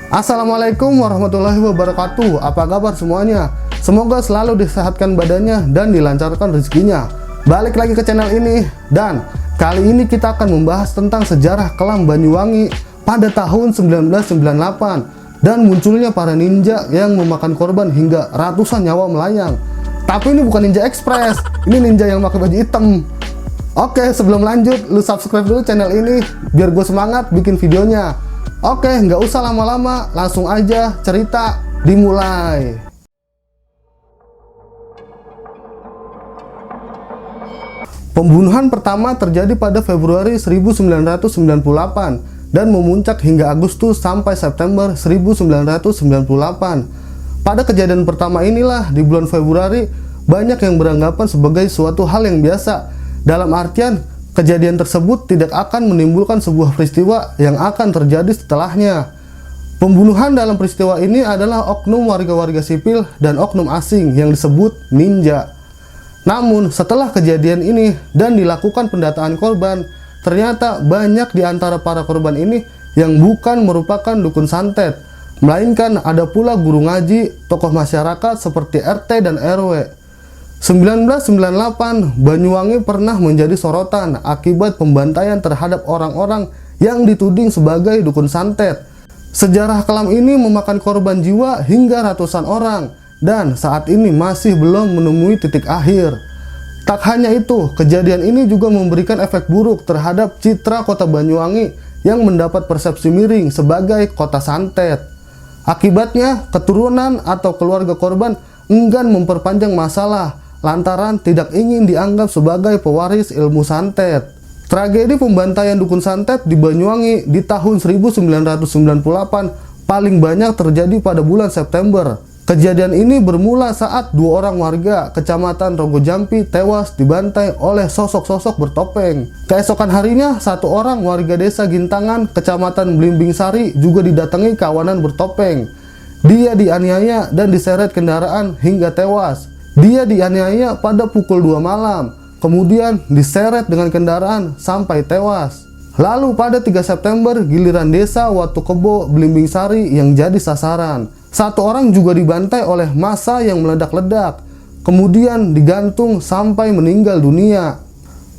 Assalamualaikum warahmatullahi wabarakatuh. Apa kabar semuanya? Semoga selalu disehatkan badannya dan dilancarkan rezekinya. Balik lagi ke channel ini, dan kali ini kita akan membahas tentang sejarah kelam Banyuwangi pada tahun 1998 dan munculnya para ninja yang memakan korban hingga ratusan nyawa melayang. Tapi ini bukan ninja ekspres, ini ninja yang pakai baju hitam. Oke, sebelum lanjut, lu subscribe dulu channel ini biar gue semangat bikin videonya. Oke, nggak usah lama-lama, langsung aja cerita dimulai. Pembunuhan pertama terjadi pada Februari 1998 dan memuncak hingga Agustus sampai September 1998. Pada kejadian pertama inilah di bulan Februari banyak yang beranggapan sebagai suatu hal yang biasa, dalam artian kejadian tersebut tidak akan menimbulkan sebuah peristiwa yang akan terjadi setelahnya. Pembunuhan dalam peristiwa ini adalah oknum warga-warga sipil dan oknum asing yang disebut ninja. Namun setelah kejadian ini dan dilakukan pendataan korban, ternyata banyak di antara para korban ini yang bukan merupakan dukun santet, melainkan ada pula guru ngaji, tokoh masyarakat seperti RT dan RW. 1998, Banyuwangi pernah menjadi sorotan akibat pembantaian terhadap orang-orang yang dituding sebagai dukun santet. Sejarah kelam ini memakan korban jiwa hingga ratusan orang dan saat ini masih belum menemui titik akhir. Tak hanya itu, kejadian ini juga memberikan efek buruk terhadap citra kota Banyuwangi yang mendapat persepsi miring sebagai kota santet. Akibatnya, keturunan atau keluarga korban enggan memperpanjang masalah lantaran tidak ingin dianggap sebagai pewaris ilmu santet. Tragedi pembantaian dukun santet di Banyuwangi di tahun 1998 paling banyak terjadi pada bulan September. Kejadian ini bermula saat dua orang warga Kecamatan Rogojampi tewas dibantai oleh sosok-sosok bertopeng. Keesokan harinya, satu orang warga desa Gintangan, Kecamatan Blimbing Sari juga didatangi kawanan bertopeng. Dia dianiaya dan diseret kendaraan hingga tewas. Dia dianiaya pada pukul 2 malam, kemudian diseret dengan kendaraan sampai tewas. Lalu pada 3 September, giliran desa Watukebo Blimbing Sari yang jadi sasaran. Satu orang juga dibantai oleh massa yang meledak-ledak, kemudian digantung sampai meninggal dunia.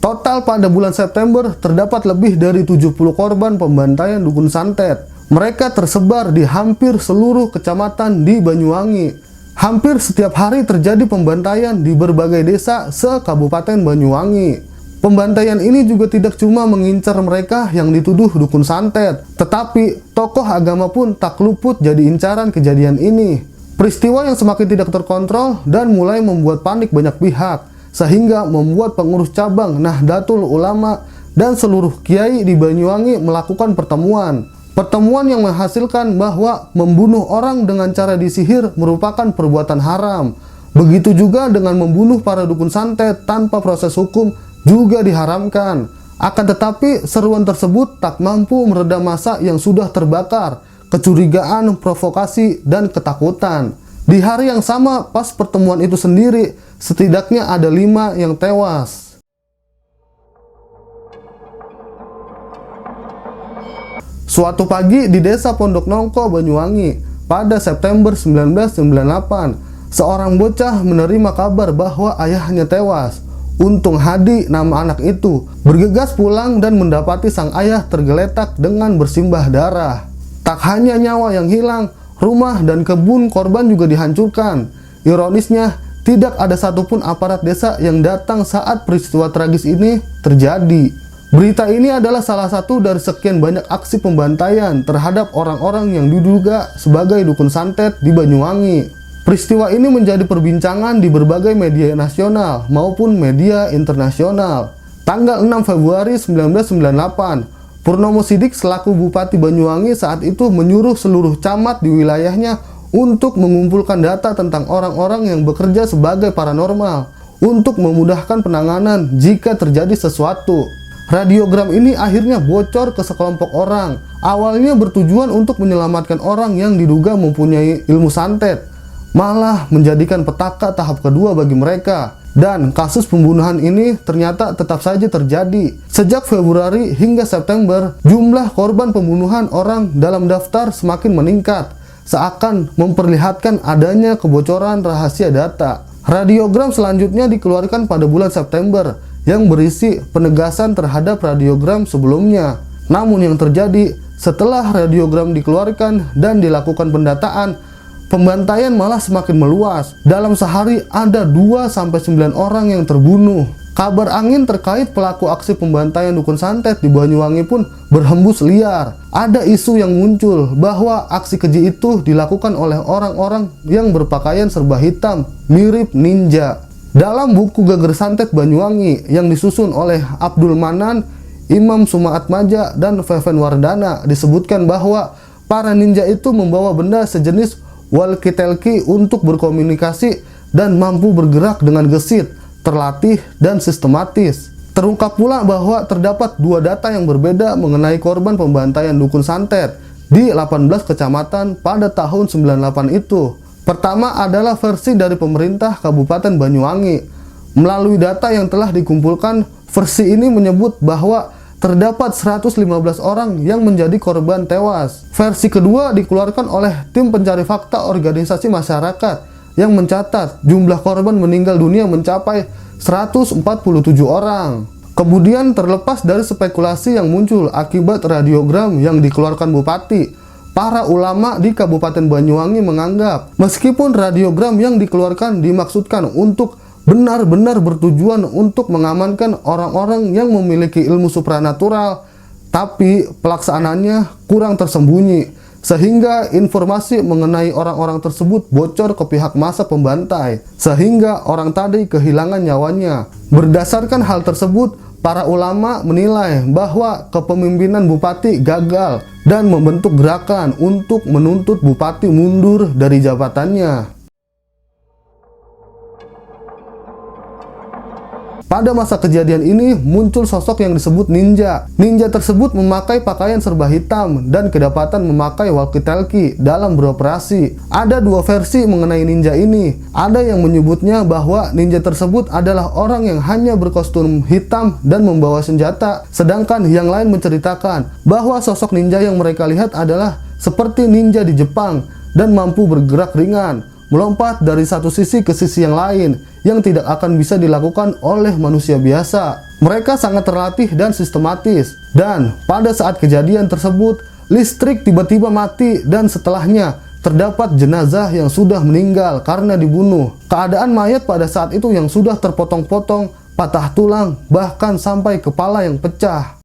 Total pada bulan September terdapat lebih dari 70 korban pembantaian dukun santet. Mereka tersebar di hampir seluruh kecamatan di Banyuwangi. Hampir setiap hari terjadi pembantaian di berbagai desa se-Kabupaten Banyuwangi. Pembantaian ini juga tidak cuma mengincar mereka yang dituduh dukun santet, tetapi tokoh agama pun tak luput jadi incaran kejadian ini. Peristiwa yang semakin tidak terkontrol dan mulai membuat panik banyak pihak, sehingga membuat pengurus cabang Nahdlatul Ulama dan seluruh kiai di Banyuwangi melakukan pertemuan. Pertemuan yang menghasilkan bahwa membunuh orang dengan cara disihir merupakan perbuatan haram. Begitu juga dengan membunuh para dukun santet tanpa proses hukum juga diharamkan. Akan tetapi seruan tersebut tak mampu meredam massa yang sudah terbakar, kecurigaan, provokasi, dan ketakutan. Di hari yang sama pas pertemuan itu sendiri, setidaknya ada 5 yang tewas. Suatu pagi di desa Pondok Nongko, Banyuwangi, pada September 1998, seorang bocah menerima kabar bahwa ayahnya tewas. Untung Hadi, nama anak itu, bergegas pulang dan mendapati sang ayah tergeletak dengan bersimbah darah. Tak hanya nyawa yang hilang, rumah dan kebun korban juga dihancurkan. Ironisnya, tidak ada satupun aparat desa yang datang saat peristiwa tragis ini terjadi. Berita ini adalah salah satu dari sekian banyak aksi pembantaian terhadap orang-orang yang diduga sebagai dukun santet di Banyuwangi. Peristiwa ini menjadi perbincangan di berbagai media nasional maupun media internasional. Tanggal 6 Februari 1998, Purnomo Sidik selaku Bupati Banyuwangi saat itu menyuruh seluruh camat di wilayahnya untuk mengumpulkan data tentang orang-orang yang bekerja sebagai paranormal untuk memudahkan penanganan jika terjadi sesuatu. Radiogram ini akhirnya bocor ke sekelompok orang. Awalnya bertujuan untuk menyelamatkan orang yang diduga mempunyai ilmu santet, malah menjadikan petaka tahap kedua bagi mereka, Dan kasus pembunuhan ini ternyata tetap saja terjadi. Sejak Februari hingga September, jumlah korban pembunuhan orang dalam daftar semakin meningkat, seakan memperlihatkan adanya kebocoran rahasia data. Radiogram selanjutnya dikeluarkan pada bulan September yang berisi penegasan terhadap radiogram sebelumnya. Namun yang terjadi setelah radiogram dikeluarkan dan dilakukan pendataan, pembantaian malah semakin meluas. Dalam sehari ada 2-9 orang yang terbunuh. Kabar angin terkait pelaku aksi pembantaian dukun santet di Banyuwangi pun berhembus liar. Ada isu yang muncul bahwa aksi keji itu dilakukan oleh orang-orang yang berpakaian serba hitam, mirip ninja. Dalam buku Geger Santet Banyuwangi yang disusun oleh Abdul Manan, Imam Sumaatmaja, dan Feven Wardana disebutkan bahwa para ninja itu membawa benda sejenis walkie-talkie untuk berkomunikasi dan mampu bergerak dengan gesit, terlatih, dan sistematis. Terungkap pula bahwa terdapat 2 data yang berbeda mengenai korban pembantaian dukun santet di 18 kecamatan pada tahun 98 itu. Pertama adalah versi dari pemerintah Kabupaten Banyuwangi. Melalui data yang telah dikumpulkan, versi ini menyebut bahwa terdapat 115 orang yang menjadi korban tewas. Versi kedua dikeluarkan oleh tim pencari fakta organisasi masyarakat yang mencatat jumlah korban meninggal dunia mencapai 147 orang. Kemudian terlepas dari spekulasi yang muncul akibat radiogram yang dikeluarkan Bupati, para ulama di Kabupaten Banyuwangi menganggap meskipun radiogram yang dikeluarkan dimaksudkan untuk benar-benar bertujuan untuk mengamankan orang-orang yang memiliki ilmu supranatural, tapi pelaksanaannya kurang tersembunyi, sehingga informasi mengenai orang-orang tersebut bocor ke pihak massa pembantai, sehingga orang tadi kehilangan nyawanya. Berdasarkan hal tersebut, para ulama menilai bahwa kepemimpinan Bupati gagal dan membentuk gerakan untuk menuntut Bupati mundur dari jabatannya. Pada masa kejadian ini muncul sosok yang disebut ninja. Ninja tersebut memakai pakaian serba hitam dan kedapatan memakai walkie-talkie dalam beroperasi. Ada 2 versi mengenai ninja ini. Ada yang menyebutnya bahwa ninja tersebut adalah orang yang hanya berkostum hitam dan membawa senjata, sedangkan yang lain menceritakan bahwa sosok ninja yang mereka lihat adalah seperti ninja di Jepang dan mampu bergerak ringan, melompat dari satu sisi ke sisi yang lain yang tidak akan bisa dilakukan oleh manusia biasa. Mereka sangat terlatih dan sistematis. Dan pada saat kejadian tersebut, listrik tiba-tiba mati dan setelahnya terdapat jenazah yang sudah meninggal karena dibunuh. Keadaan mayat pada saat itu yang sudah terpotong-potong, patah tulang, bahkan sampai kepala yang pecah.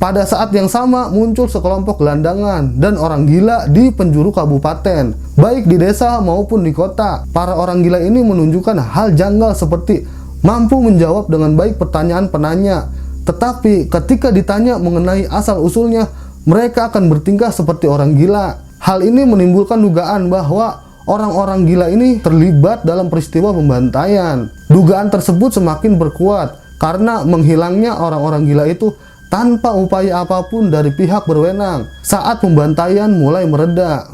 Pada saat yang sama muncul sekelompok gelandangan dan orang gila di penjuru kabupaten, baik di desa maupun di kota. Para orang gila ini menunjukkan hal janggal seperti mampu menjawab dengan baik pertanyaan penanya, tetapi ketika ditanya mengenai asal-usulnya, mereka akan bertingkah seperti orang gila. Hal ini menimbulkan dugaan bahwa orang-orang gila ini terlibat dalam peristiwa pembantaian. Dugaan tersebut semakin berkuat karena menghilangnya orang-orang gila itu tanpa upaya apapun dari pihak berwenang saat pembantaian mulai mereda.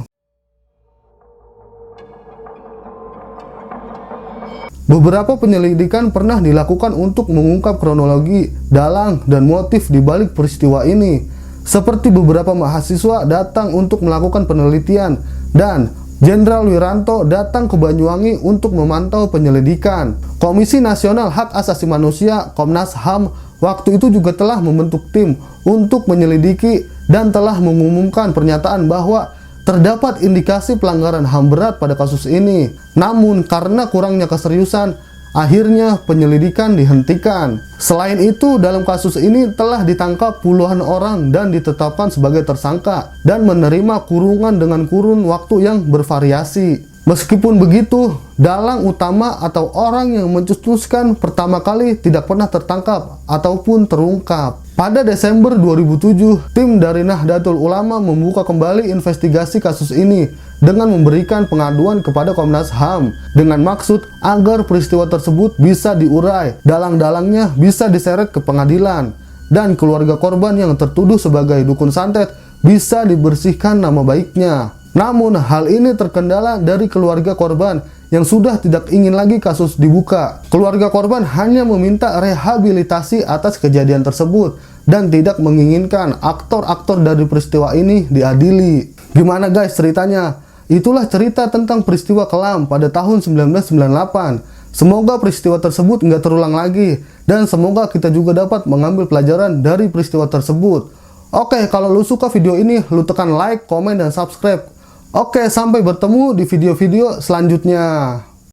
Beberapa penyelidikan pernah dilakukan untuk mengungkap kronologi, dalang, dan motif di balik peristiwa ini. Seperti beberapa mahasiswa datang untuk melakukan penelitian dan Jenderal Wiranto datang ke Banyuwangi untuk memantau penyelidikan. Komisi Nasional Hak Asasi Manusia (Komnas HAM) waktu itu juga telah membentuk tim untuk menyelidiki dan telah mengumumkan pernyataan bahwa terdapat indikasi pelanggaran HAM berat pada kasus ini. Namun karena kurangnya keseriusan, akhirnya penyelidikan dihentikan. Selain itu, dalam kasus ini telah ditangkap puluhan orang dan ditetapkan sebagai tersangka dan menerima kurungan dengan kurun waktu yang bervariasi. Meskipun begitu, dalang utama atau orang yang mencetuskan pertama kali tidak pernah tertangkap ataupun terungkap. Pada Desember 2007, tim dari Nahdlatul Ulama membuka kembali investigasi kasus ini dengan memberikan pengaduan kepada Komnas HAM dengan maksud agar peristiwa tersebut bisa diurai, dalang-dalangnya bisa diseret ke pengadilan, dan keluarga korban yang tertuduh sebagai dukun santet bisa dibersihkan nama baiknya. Namun hal ini terkendala dari keluarga korban yang sudah tidak ingin lagi kasus dibuka. Keluarga korban hanya meminta rehabilitasi atas kejadian tersebut dan tidak menginginkan aktor-aktor dari peristiwa ini diadili. Gimana guys ceritanya? Itulah cerita tentang peristiwa kelam pada tahun 1998. Semoga peristiwa tersebut nggak terulang lagi, dan semoga kita juga dapat mengambil pelajaran dari peristiwa tersebut. Oke, kalau lu suka video ini, lu tekan like, komen, dan subscribe. Oke, sampai bertemu di video-video selanjutnya.